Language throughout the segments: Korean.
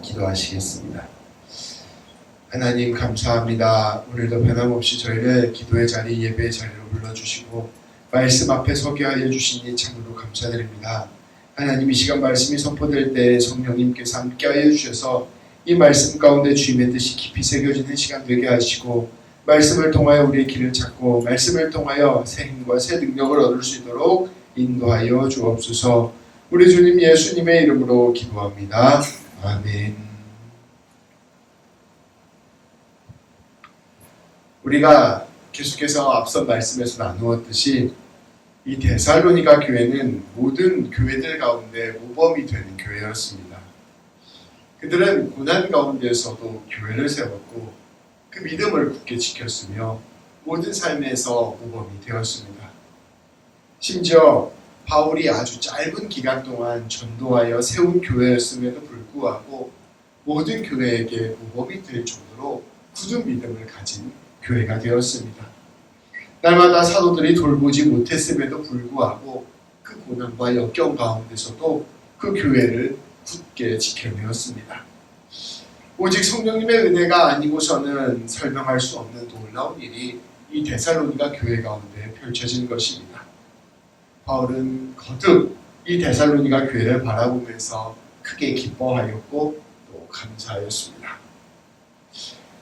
기도하시겠습니다. 하나님 감사합니다. 오늘도 변함없이 저희를 기도의 자리, 예배의 자리로 불러주시고 말씀 앞에 서게 하여 주시니 참으로 감사드립니다. 하나님, 이 시간 말씀이 선포될 때 성령님께서 함께 하여 주셔서 이 말씀 가운데 주님의 뜻이 깊이 새겨지는 시간 되게 하시고, 말씀을 통하여 우리의 길을 찾고 말씀을 통하여 새 힘과 새 능력을 얻을 수 있도록 인도하여 주옵소서. 우리 주님 예수님의 이름으로 기도합니다. 아멘. 우리가 계속해서 앞선 말씀에서 나누었듯이 이 데살로니가 교회는 모든 교회들 가운데 모범이 되는 교회였습니다. 그들은 고난 가운데에서도 교회를 세웠고 그 믿음을 굳게 지켰으며 모든 삶에서 모범이 되었습니다. 심지어 바울이 아주 짧은 기간 동안 전도하여 세운 교회였음에도 불구하고 모든 교회에게 모범이 될 정도로 굳은 믿음을 가진 교회가 되었습니다. 날마다 사도들이 돌보지 못했음에도 불구하고 그 고난과 역경 가운데서도 그 교회를 굳게 지켜내었습니다. 오직 성령님의 은혜가 아니고서는 설명할 수 없는 놀라운 일이 이 데살로니가 교회 가운데 펼쳐진 것입니다. 바울은 거듭 이 데살로니가 교회를 바라보면서 크게 기뻐하였고 또 감사하였습니다.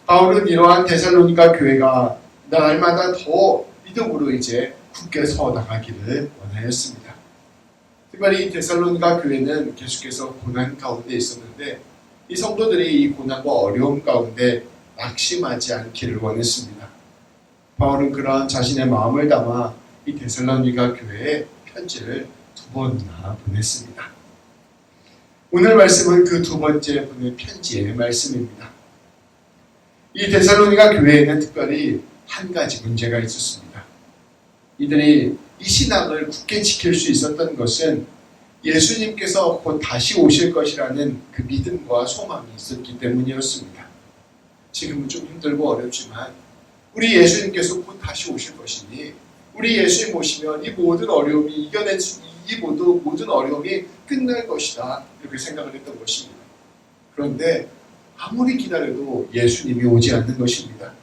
바울은 이러한 데살로니가 교회가 날마다 더 믿음으로 이제 굳게 서 나가기를 원하였습니다. 특별히 이 데살로니가 교회는 계속해서 고난 가운데 있었는데 이 성도들이 이 고난과 어려움 가운데 낙심하지 않기를 원했습니다. 바울은 그러한 자신의 마음을 담아 이 데살로니가 교회에 편지를 2번이나 보냈습니다. 오늘 말씀은 그 2번째 보낸 편지의 말씀입니다. 이 데살로니가 교회에는 특별히 한 가지 문제가 있었습니다. 이들이 이 신앙을 굳게 지킬 수 있었던 것은 예수님께서 곧 다시 오실 것이라는 그 믿음과 소망이 있었기 때문이었습니다. 지금은 좀 힘들고 어렵지만 우리 예수님께서 곧 다시 오실 것이니 우리 예수님 오시면 이 모든 어려움이 이겨낼 수, 모든 어려움이 끝날 것이다, 이렇게 생각을 했던 것입니다. 그런데 아무리 기다려도 예수님이 오지 않는 것입니다.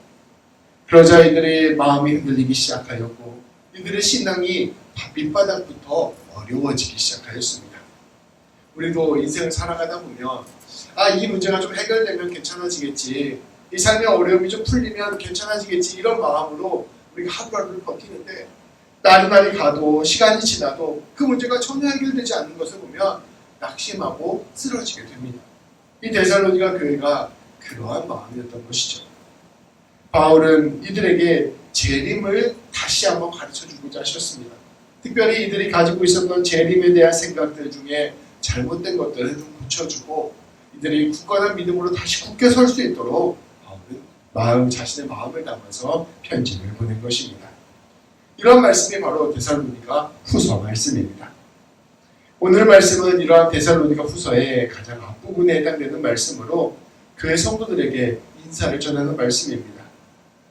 그러자 이들의 마음이 흔들리기 시작하였고 이들의 신앙이 밑바닥부터 어려워지기 시작하였습니다. 우리도 인생을 살아가다 보면 이 문제가 좀 해결되면 괜찮아지겠지, 이 삶의 어려움이 좀 풀리면 괜찮아지겠지, 이런 마음으로 우리가 하루하루를 버티는데 날이 가도 시간이 지나도 그 문제가 전혀 해결되지 않는 것을 보면 낙심하고 쓰러지게 됩니다. 이 데살로니가 교회가 그러한 마음이었던 것이죠. 바울은 이들에게 재림을 다시 한번 가르쳐주고자 하셨습니다. 특별히 이들이 가지고 있었던 재림에 대한 생각들 중에 잘못된 것들을 좀 고쳐주고 이들이 굳건한 믿음으로 다시 굳게 설 수 있도록 바울은 자신의 마음을 담아서 편지를 보낸 것입니다. 이런 말씀이 바로 데살로니가 후서 말씀입니다. 오늘 말씀은 이러한 데살로니가 후서의 가장 앞부분에 해당되는 말씀으로 교회 성도들에게 인사를 전하는 말씀입니다.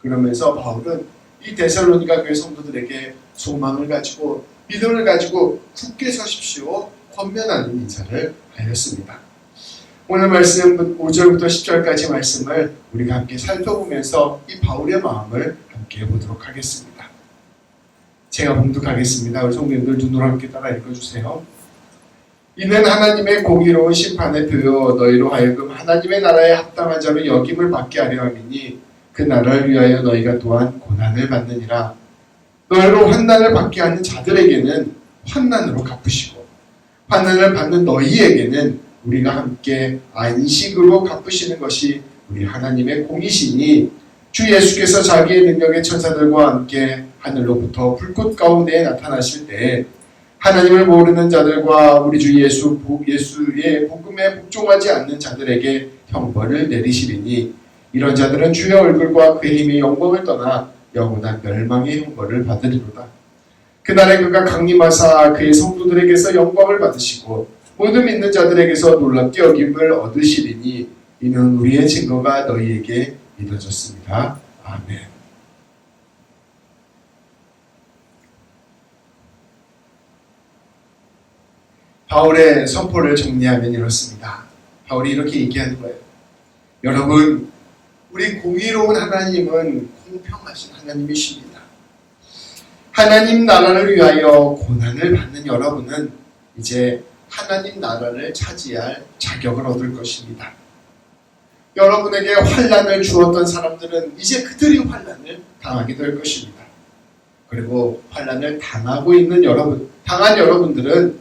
그러면서 바울은 이 데살로니가 교회 성도들에게 소망을 가지고 믿음을 가지고 굳게 서십시오, 권면하는 인사를 하였습니다. 오늘 말씀 5절부터 10절까지 말씀을 우리가 함께 살펴보면서 이 바울의 마음을 함께 보도록 하겠습니다. 제가 봉독하겠습니다. 우리 성도님들 눈으로 함께 따라 읽어주세요. 이는 하나님의 공의로운 심판의 표요 너희로 하여금 하나님의 나라에 합당한 자로 여김을 받게 하려 함이니 그 나라를 위하여 너희가 또한 고난을 받느니라. 너희로 환난을 받게 하는 자들에게는 환난으로 갚으시고 환난을 받는 너희에게는 우리가 함께 안식으로 갚으시는 것이 우리 하나님의 공이시니 주 예수께서 자기의 능력의 천사들과 함께 하늘로부터 불꽃 가운데 나타나실 때 하나님을 모르는 자들과 우리 주 예수의 복음에 복종하지 않는 자들에게 형벌을 내리시리니 이런 자들은 주의 얼굴과 그의 힘의 영광을 떠나 영원한 멸망의 형벌을 받으리로다. 그날에 그가 강림하사 그의 성도들에게서 영광을 받으시고 모든 믿는 자들에게서 놀랍게 여김을 얻으시리니 이는 우리의 증거가 너희에게 믿어졌습니다. 아멘. 바울의 선포를 정리하면 이렇습니다. 바울이 이렇게 얘기하는 거예요. 여러분, 우리 공의로운 하나님은 공평하신 하나님이십니다. 하나님 나라를 위하여 고난을 받는 여러분은 이제 하나님 나라를 차지할 자격을 얻을 것입니다. 여러분에게 환난을 주었던 사람들은 이제 그들이 환난을 당하게 될 것입니다. 그리고 환난을 당하고 있는 여러분, 당한 여러분들은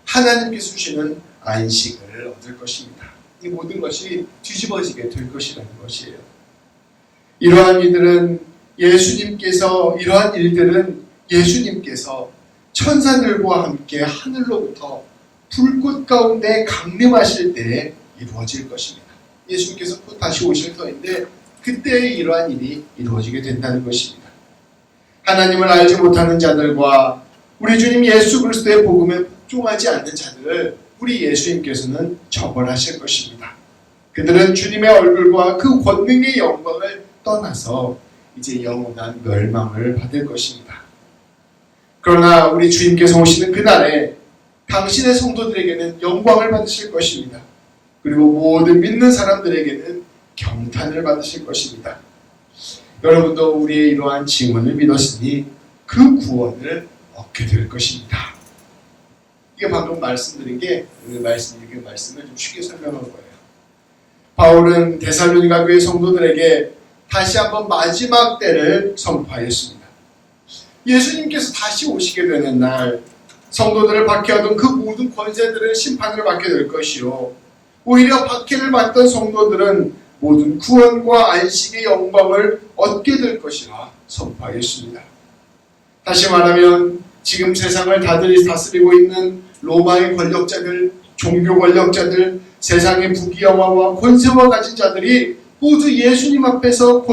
하나님께서 주시는 안식을 얻을 것입니다. 이 모든 것이 뒤집어지게 될 것이라는 것이에요. 이러한 일들은 예수님께서 천사들과 함께 하늘로부터 불꽃 가운데 강림하실 때에 이루어질 것입니다. 예수님께서 곧 다시 오실 터인데 그때에 이러한 일이 이루어지게 된다는 것입니다. 하나님을 알지 못하는 자들과 우리 주님 예수 그리스도의 복음에 복종하지 않는 자들을 우리 예수님께서는 처벌하실 것입니다. 그들은 주님의 얼굴과 그 권능의 영광을 떠나서 이제 영원한 멸망을 받을 것입니다. 그러나 우리 주님께서 오시는 그날에 당신의 성도들에게는 영광을 받으실 것입니다. 그리고 모든 믿는 사람들에게는 경탄을 받으실 것입니다. 여러분도 우리의 이러한 증언을 믿었으니 그 구원을 얻게 될 것입니다. 이게 방금 말씀드린 게 오늘 말씀을 좀 쉽게 설명한 거예요. 바울은 데살로니가 교회 성도들에게 다시 한번 마지막 때를 선포하였습니다. 예수님께서 다시 오시게 되는 날 성도들을 박해하던 그 모든 권세들은 심판을 받게 될 것이요, 오히려 박해를 받던 성도들은 모든 구원과 안식의 영광을 얻게 될 것이라 선포하였습니다. 다시 말하면 지금 세상을 다스리고 있는 로마의 권력자들, 종교 권력자들, 세상의 부귀영화와 권세와 가진 자들이 모두 예수님 앞에서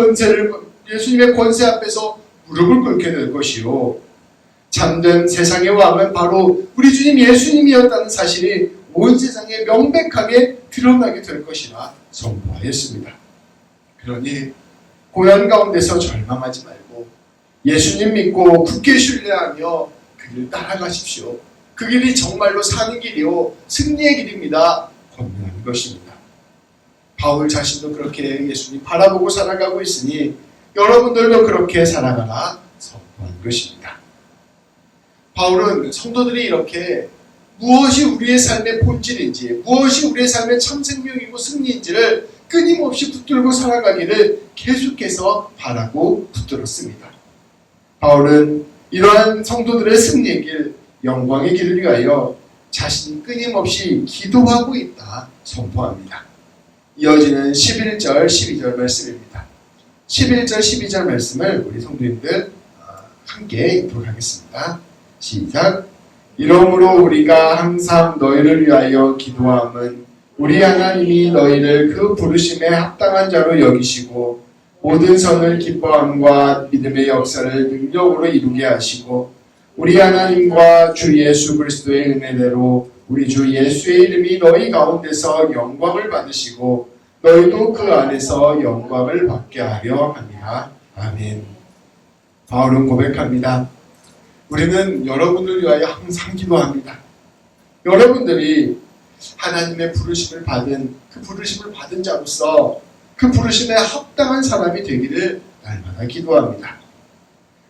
예수님의 권세 앞에서 무릎을 꿇게 될 것이요, 참된 세상의 왕은 바로 우리 주님 예수님이었다는 사실이 온 세상에 명백하게 드러나게 될 것이라 선포하였습니다. 그러니 고난 가운데서 절망하지 말고 예수님 믿고 굳게 신뢰하며 그 길 따라가십시오. 그 길이 정말로 사는 길이요 승리의 길입니다. 권면하는 것입니다. 바울 자신도 그렇게 예수님 바라보고 살아가고 있으니 여러분들도 그렇게 살아가라 선포한 것입니다. 바울은 성도들이 이렇게 무엇이 우리의 삶의 본질인지, 무엇이 우리의 삶의 참 생명이고 승리인지를 끊임없이 붙들고 살아가기를 계속해서 바라고 붙들었습니다. 바울은 이러한 성도들의 승리의 길, 영광의 길을 위하여 자신이 끊임없이 기도하고 있다 선포합니다. 이어지는 11절, 12절 말씀입니다. 11절, 12절 말씀을 우리 성도님들 함께 읽도록 하겠습니다. 시작. 이러므로 우리가 항상 너희를 위하여 기도함은 우리 하나님이 너희를 그 부르심에 합당한 자로 여기시고 모든 선을 기뻐함과 믿음의 역사를 능력으로 이루게 하시고 우리 하나님과 주 예수 그리스도의 은혜대로 우리 주 예수의 이름이 너희 가운데서 영광을 받으시고 너희도 그 안에서 영광을 받게 하려 합니다. 아멘. 바울은 고백합니다. 우리는 여러분을 위하여 항상 기도합니다. 여러분들이 하나님의 부르심을 받은 자로서 그 부르심에 합당한 사람이 되기를 날마다 기도합니다.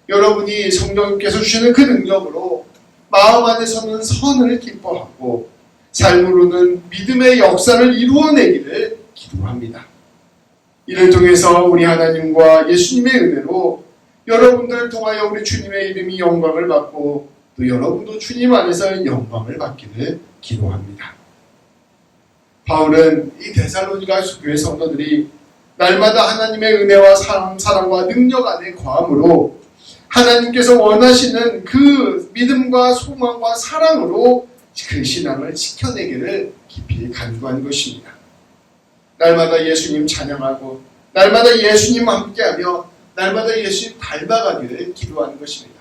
여러분이 성령께서 주시는 그 능력으로 마음 안에서는 선을 기뻐하고 삶으로는 믿음의 역사를 이루어내기를 기도합니다. 이를 통해서 우리 하나님과 예수님의 은혜로 여러분들을 통하여 우리 주님의 이름이 영광을 받고 또 여러분도 주님 안에서 영광을 받기를 기도합니다. 바울은 이 데살로니가 교회 성도들이 날마다 하나님의 은혜와 사랑과 능력 안에 거함으로 하나님께서 원하시는 그 믿음과 소망과 사랑으로 그 신앙을 지켜내기를 깊이 간구한 것입니다. 날마다 예수님 찬양하고 날마다 예수님 함께하며 날마다 예수님 닮아가기를 기도하는 것입니다.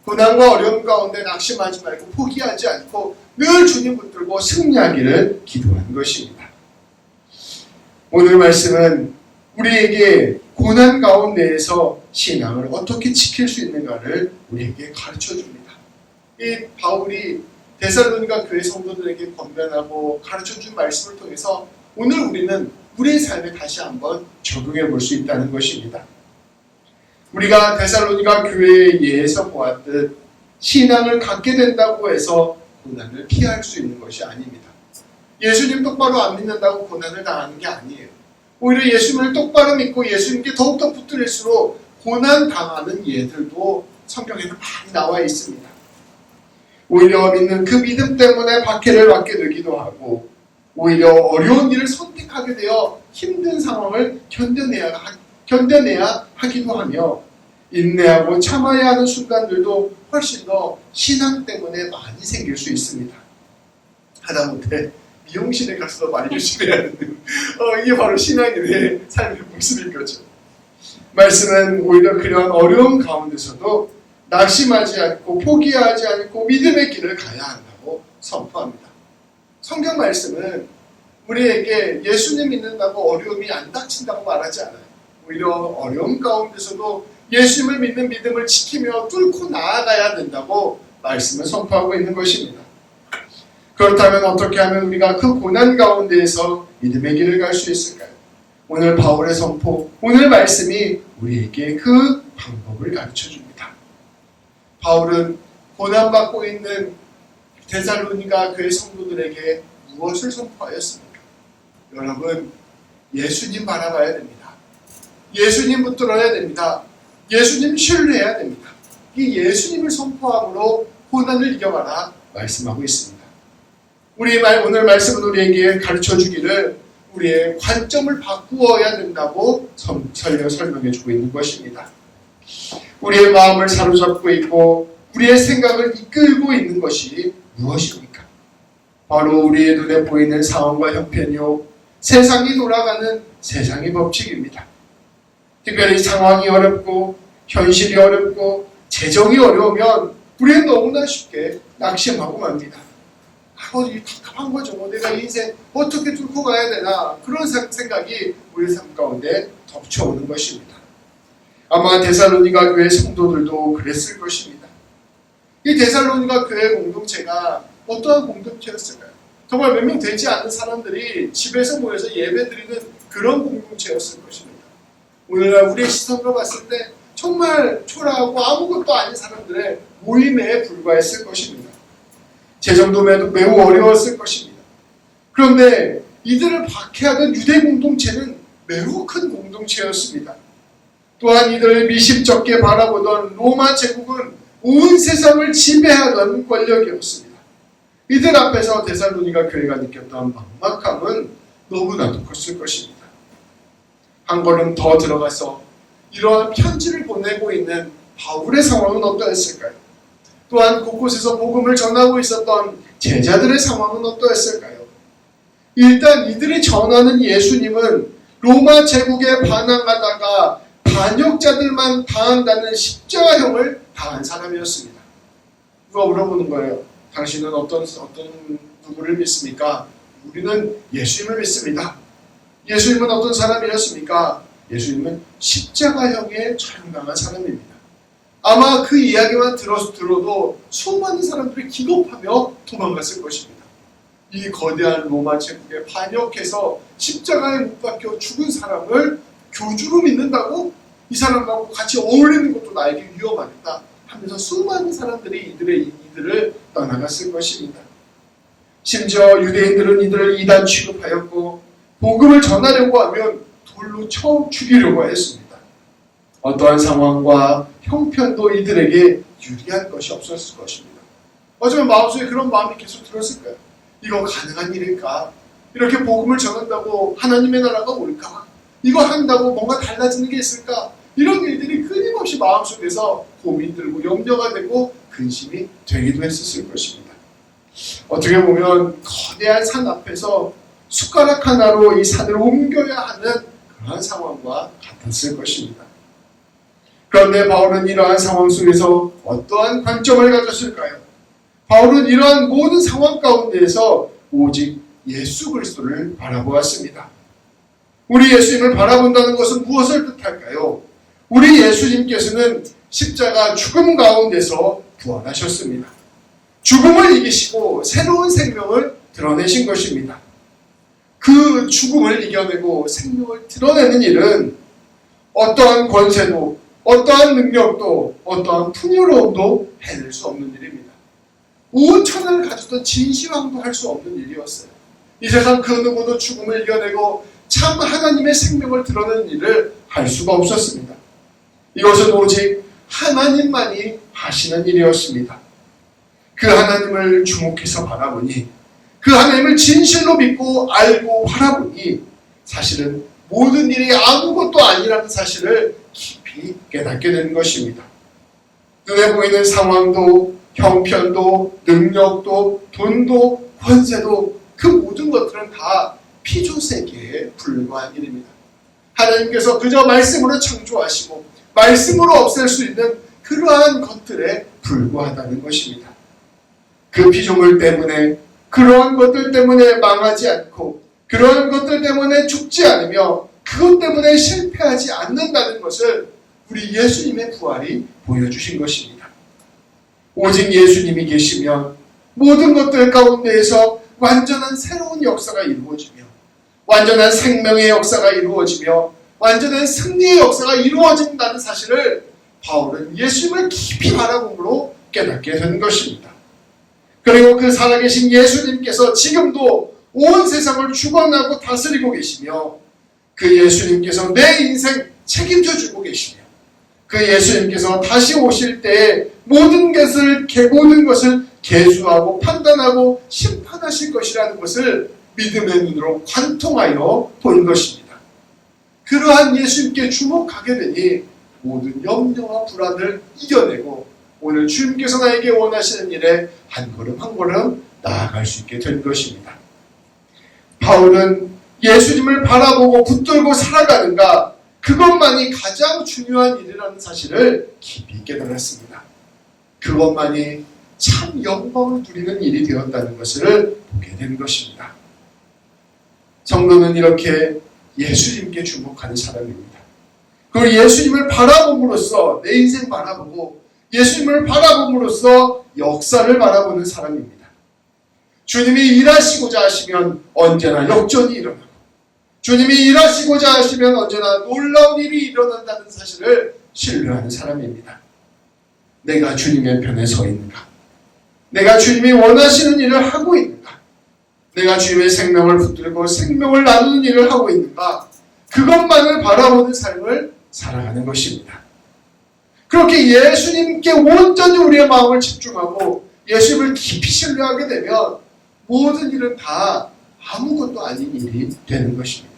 고난과 어려움 가운데 낙심하지 말고 포기하지 않고 늘 주님 붙들고 승리하기를 기도하는 것입니다. 오늘 말씀은 우리에게 고난 가운데에서 신앙을 어떻게 지킬 수 있는가를 우리에게 가르쳐줍니다. 이 바울이 데살로니가 교회 성도들에게 권면하고 가르쳐준 말씀을 통해서 오늘 우리는 우리의 삶에 다시 한번 적용해 볼 수 있다는 것입니다. 우리가 데살로니가 교회에서 보았듯 신앙을 갖게 된다고 해서 고난을 피할 수 있는 것이 아닙니다. 예수님 똑바로 안 믿는다고 고난을 당하는 게 아니에요. 오히려 예수님을 똑바로 믿고 예수님께 더욱더 붙들릴수록 고난 당하는 예들도 성경에는 많이 나와 있습니다. 오히려 믿는 그 믿음 때문에 박해를 받게 되기도 하고 오히려 어려운 일을 선택하게 되어 힘든 상황을 견뎌내야 하기도 하며 인내하고 참아야 하는 순간들도 훨씬 더 신앙 때문에 많이 생길 수 있습니다. 하다못해 미용실에 가서 말 조심해야 하는 이게 바로 신앙인의 삶의 모습인 거죠. 말씀은 오히려 그런 어려운 가운데서도 낙심하지 않고 포기하지 않고 믿음의 길을 가야 한다고 선포합니다. 성경 말씀은 우리에게 예수님 믿는다고 어려움이 안 닥친다고 말하지 않아요. 오히려 어려움 가운데서도 예수님을 믿는 믿음을 지키며 뚫고 나아가야 된다고 말씀을 선포하고 있는 것입니다. 그렇다면 어떻게 하면 우리가 그 고난 가운데에서 믿음의 길을 갈 수 있을까요? 오늘 바울의 선포, 오늘 말씀이 우리에게 그 방법을 가르쳐 줍니다. 바울은 고난받고 있는 데살로니가 교회 성도들에게 무엇을 선포하였습니까? 여러분, 예수님 바라봐야 됩니다. 예수님 붙들어야 됩니다. 예수님 신뢰해야 됩니다. 이 예수님을 선포함으로 고난을 이겨가라 말씀하고 있습니다. 오늘 말씀은 우리에게 가르쳐 주기를 우리의 관점을 바꾸어야 된다고 설명해 주고 있는 것입니다. 우리의 마음을 사로잡고 있고 우리의 생각을 이끌고 있는 것이 무엇입니까? 바로 우리의 눈에 보이는 상황과 형편이요, 세상이 돌아가는 세상의 법칙입니다. 특별히 상황이 어렵고 현실이 어렵고 재정이 어려우면 우리는 너무나 쉽게 낙심하고 맙니다. 이 답답한 거죠. 내가 인생 어떻게 뚫고 가야 되나, 그런 생각이 우리 삶 가운데 덮쳐오는 것입니다. 아마 데살로니가 교회 성도들도 그랬을 것입니다. 이 데살로니가 교회 공동체가 어떠한 공동체였을까요? 정말 몇 명 되지 않는 사람들이 집에서 모여서 예배드리는 그런 공동체였을 것입니다. 오늘날 우리의 시선으로 봤을 때 정말 초라하고 아무것도 아닌 사람들의 모임에 불과했을 것입니다. 재정도 매우 어려웠을 것입니다. 그런데 이들을 박해하던 유대 공동체는 매우 큰 공동체였습니다. 또한 이들을 미심쩍게 바라보던 로마 제국은 온 세상을 지배하던 권력이었습니다. 이들 앞에서 데살로니가 교회가 느꼈던 막막함은 너무나도 컸을 것입니다. 한 걸음 더 들어가서 이러한 편지를 보내고 있는 바울의 상황은 어떠했을까요? 또한 곳곳에서 복음을 전하고 있었던 제자들의 상황은 어떠했을까요? 일단 이들이 전하는 예수님은 로마 제국에 반항하다가 반역자들만 당한다는 십자가형을 당한 사람이었습니다. 누가 물어보는 거예요. 당신은 어떤 누구를 믿습니까? 우리는 예수님을 믿습니다. 예수님은 어떤 사람이었습니까? 예수님은 십자가형에 처형당한 사람입니다. 아마 그 이야기만 들어도 수많은 사람들이 기겁하며 도망갔을 것입니다. 이 거대한 로마 제국에 반역해서 십자가에 못 박혀 죽은 사람을 교주로 믿는다고? 이 사람하고 같이 어울리는 것도 나에게 위험하겠다 하면서 수많은 사람들이 이들을 떠나갔을 것입니다. 심지어 유대인들은 이들을 이단 취급하였고 복음을 전하려고 하면 돌로 쳐 죽이려고 했습니다. 어떠한 상황과 형편도 이들에게 유리한 것이 없었을 것입니다. 어쩌면 마음속에 그런 마음이 계속 들었을까요? 이거 가능한 일일까? 이렇게 복음을 전한다고 하나님의 나라가 올까? 이거 한다고 뭔가 달라지는 게 있을까? 이런 일들이 끊임없이 마음속에서 고민 들고 염려가 되고 근심이 되기도 했었을 것입니다. 어떻게 보면 거대한 산 앞에서 숟가락 하나로 이 산을 옮겨야 하는 그러한 상황과 같았을 것입니다. 그런데 바울은 이러한 상황 속에서 어떠한 관점을 가졌을까요? 바울은 이러한 모든 상황 가운데에서 오직 예수 그리스도를 바라보았습니다. 우리 예수님을 바라본다는 것은 무엇을 뜻할까요? 우리 예수님께서는 십자가 죽음 가운데서 부활하셨습니다. 죽음을 이기시고 새로운 생명을 드러내신 것입니다. 그 죽음을 이겨내고 생명을 드러내는 일은 어떠한 권세도, 어떠한 능력도, 어떠한 풍요로움도 해낼 수 없는 일입니다. 온 천하를 가졌던 진시황도 할 수 없는 일이었어요. 이 세상 그 누구도 죽음을 이겨내고 참 하나님의 생명을 드러내는 일을 할 수가 없었습니다. 이것은 오직 하나님만이 하시는 일이었습니다. 그 하나님을 주목해서 바라보니, 그 하나님을 진실로 믿고 알고 바라보니 사실은 모든 일이 아무것도 아니라는 사실을 깊이 깨닫게 되는 것입니다. 눈에 보이는 상황도, 형편도, 능력도, 돈도, 권세도, 그 모든 것들은 다 피조세계에 불과한 일입니다. 하나님께서 그저 말씀으로 창조하시고 말씀으로 없앨 수 있는 그러한 것들에 불과하다는 것입니다. 그 피조물 때문에, 그러한 것들 때문에 망하지 않고, 그러한 것들 때문에 죽지 않으며, 그것 때문에 실패하지 않는다는 것을 우리 예수님의 부활이 보여주신 것입니다. 오직 예수님이 계시면 모든 것들 가운데에서 완전한 새로운 역사가 이루어지며, 완전한 생명의 역사가 이루어지며, 완전한 승리의 역사가 이루어진다는 사실을 바울은 예수님을 깊이 바라봄으로 깨닫게 되는 것입니다. 그리고 그 살아계신 예수님께서 지금도 온 세상을 주관하고 다스리고 계시며, 그 예수님께서 내 인생 책임져 주고 계시며, 그 예수님께서 다시 오실 때에 모든 것을 계수하고 판단하고 심판하실 것이라는 것을 믿음의 눈으로 관통하여 본 것입니다. 그러한 예수님께 주목하게 되니 모든 염려와 불안을 이겨내고 오늘 주님께서 나에게 원하시는 일에 한 걸음 한 걸음 나아갈 수 있게 된 것입니다. 바울은 예수님을 바라보고 붙들고 살아가는가, 그것만이 가장 중요한 일이라는 사실을 깊이 깨달았습니다. 그것만이 참 영광을 누리는 일이 되었다는 것을 보게 된 것입니다. 성도는 이렇게 예수님께 주목하는 사람입니다. 그리고 예수님을 바라봄으로써 내 인생 바라보고 예수님을 바라봄으로써 역사를 바라보는 사람입니다. 주님이 일하시고자 하시면 언제나 역전이 일어나고, 주님이 일하시고자 하시면 언제나 놀라운 일이 일어난다는 사실을 신뢰하는 사람입니다. 내가 주님의 편에 서 있는가? 내가 주님이 원하시는 일을 하고 있는가? 내가 주님의 생명을 붙들고 생명을 나누는 일을 하고 있는가? 그것만을 바라보는 삶을 살아가는 것입니다. 그렇게 예수님께 온전히 우리의 마음을 집중하고 예수님을 깊이 신뢰하게 되면 모든 일은 다 아무것도 아닌 일이 되는 것입니다.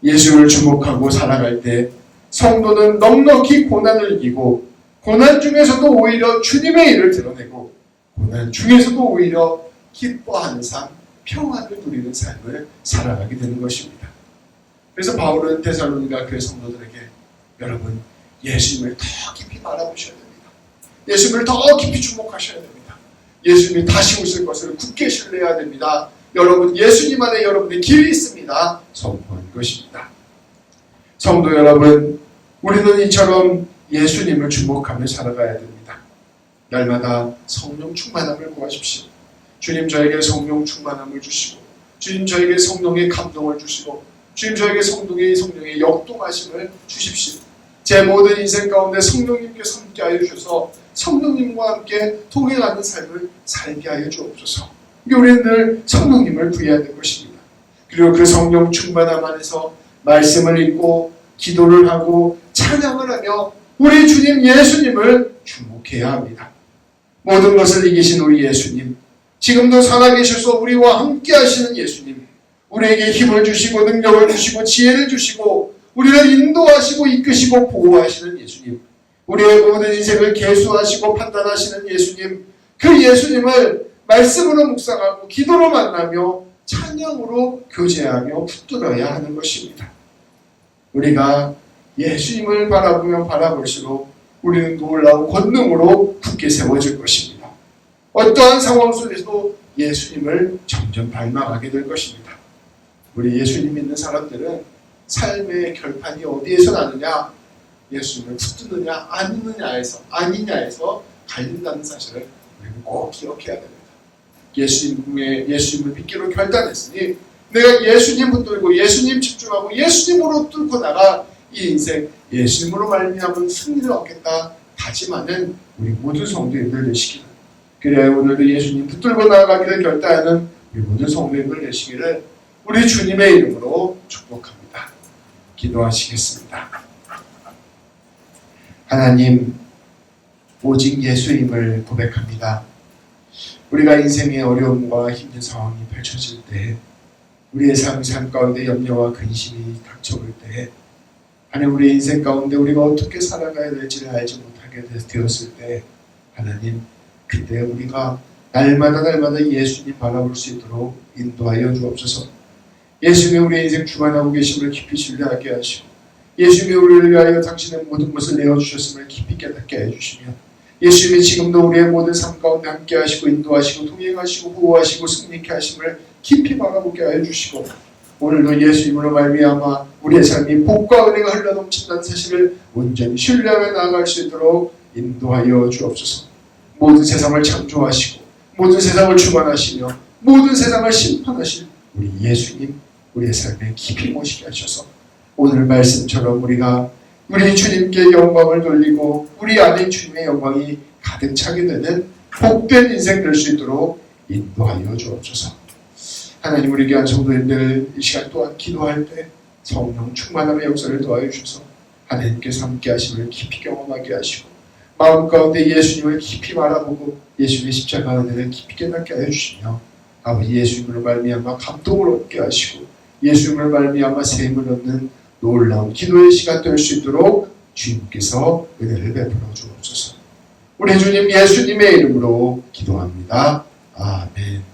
예수를 주목하고 살아갈 때 성도는 넉넉히 고난을 이기고, 고난 중에서도 오히려 주님의 일을 드러내고, 고난 중에서도 오히려 기뻐하는 삶, 평안을 누리는 삶을 살아가게 되는 것입니다. 그래서 바울은 데살로니가 교회 성도들에게, 여러분 예수님을 더 깊이 바라보셔야 됩니다. 예수님을 더 깊이 주목하셔야 됩니다. 예수님이 다시 오실 것을 굳게 신뢰해야 됩니다. 여러분 예수님 안에 여러분의 길이 있습니다. 선포한 것입니다. 성도 여러분, 우리는 이처럼 예수님을 주목하며 살아가야 됩니다. 날마다 성령 충만함을 구하십시오. 주님 저에게 성령 충만함을 주시고, 주님 저에게 성령의 감동을 주시고, 주님 저에게 성령의 역동하심을 주십시오. 제 모든 인생 가운데 성령님께서 함께하여 주셔서 성령님과 함께 동행하는 삶을 살게 하여 주옵소서. 우리는 늘 성령님을 구해야 될 것입니다. 그리고 그 성령 충만함 안에서 말씀을 읽고 기도를 하고 찬양을 하며 우리 주님 예수님을 주목해야 합니다. 모든 것을 이기신 우리 예수님, 지금도 살아계셔서 우리와 함께 하시는 예수님, 우리에게 힘을 주시고 능력을 주시고 지혜를 주시고 우리를 인도하시고 이끄시고 보호하시는 예수님, 우리의 모든 인생을 계수하시고 판단하시는 예수님, 그 예수님을 말씀으로 묵상하고 기도로 만나며 찬양으로 교제하며 붙들어야 하는 것입니다. 우리가 예수님을 바라보면 바라볼수록 우리는 놀라운 권능으로 굳게 세워질 것입니다. 어떠한 상황 속에서도 예수님을 점점 닮아가게 될 것입니다. 우리 예수님 믿는 사람들은 삶의 결판이 어디에서 나느냐, 예수님을 붙드느냐 아니냐에서 갈린다는 사실을 우리는 꼭 기억해야 됩니다. 예수님을 믿기로 결단했으니 내가 예수님 붙들고 예수님 집중하고 예수님으로 뚫고 나가 이 인생 예수님으로 말미암은 승리를 얻겠다 다짐하는 우리 모든 성도님들 되시기를, 그래야 오늘도 예수님 붙들고 나아가기를 결단하는 우리 모든 성도님들 되시기를 우리 주님의 이름으로 축복합니다. 기도하시겠습니다. 하나님, 오직 예수님을 고백합니다. 우리가 인생의 어려움과 힘든 상황이 펼쳐질 때, 우리의 삶 가운데 염려와 근심이 닥쳐올 때, 하나님 우리의 인생 가운데 우리가 어떻게 살아가야 될지를 알지 못하게 되었을 때, 하나님 그때 우리가 날마다 예수님 바라볼 수 있도록 인도하여 주옵소서. 예수님이 우리의 인생 주관하고 계심을 깊이 신뢰하게 하시고, 예수님이 우리를 위하여 당신의 모든 것을 내어주셨음을 깊이 깨닫게 해주시며, 예수님이 지금도 우리의 모든 삶 가운데 함께 하시고 인도하시고 동행하시고 보호하시고 승리케 하심을 깊이 바라보게 하여 주시고, 오늘도 예수님으로 말미암아 우리의 삶이 복과 은혜가 흘러넘친다는 사실을 온전히 신뢰하며 나아갈 수 있도록 인도하여 주옵소서. 모든 세상을 창조하시고 모든 세상을 주관하시며 모든 세상을 심판하실 우리 예수님, 우리의 삶에 깊이 모시게 하셔서 오늘 말씀처럼 우리가 우리 주님께 영광을 돌리고 우리 안에 주님의 영광이 가득 차게 되는 복된 인생 될 수 있도록 인도하여 주옵소서. 하나님, 우리 귀한 성도님들 이 시간 또한 기도할 때 성령 충만함의 역사를 더하여 주셔서 하나님께서 함께 하심을 깊이 경험하게 하시고, 마음 가운데 예수님을 깊이 바라보고 예수님의 십자가 은혜를 깊이 깨닫게 하여 주시며, 아버지 예수님으로 말미암아 감동을 얻게 하시고 예수님으로 말미암아 세임을 얻는 놀라운 기도의 시간 될 수 있도록 주님께서 은혜를 베풀어 주옵소서. 우리 주님 예수님의 이름으로 기도합니다. 아멘.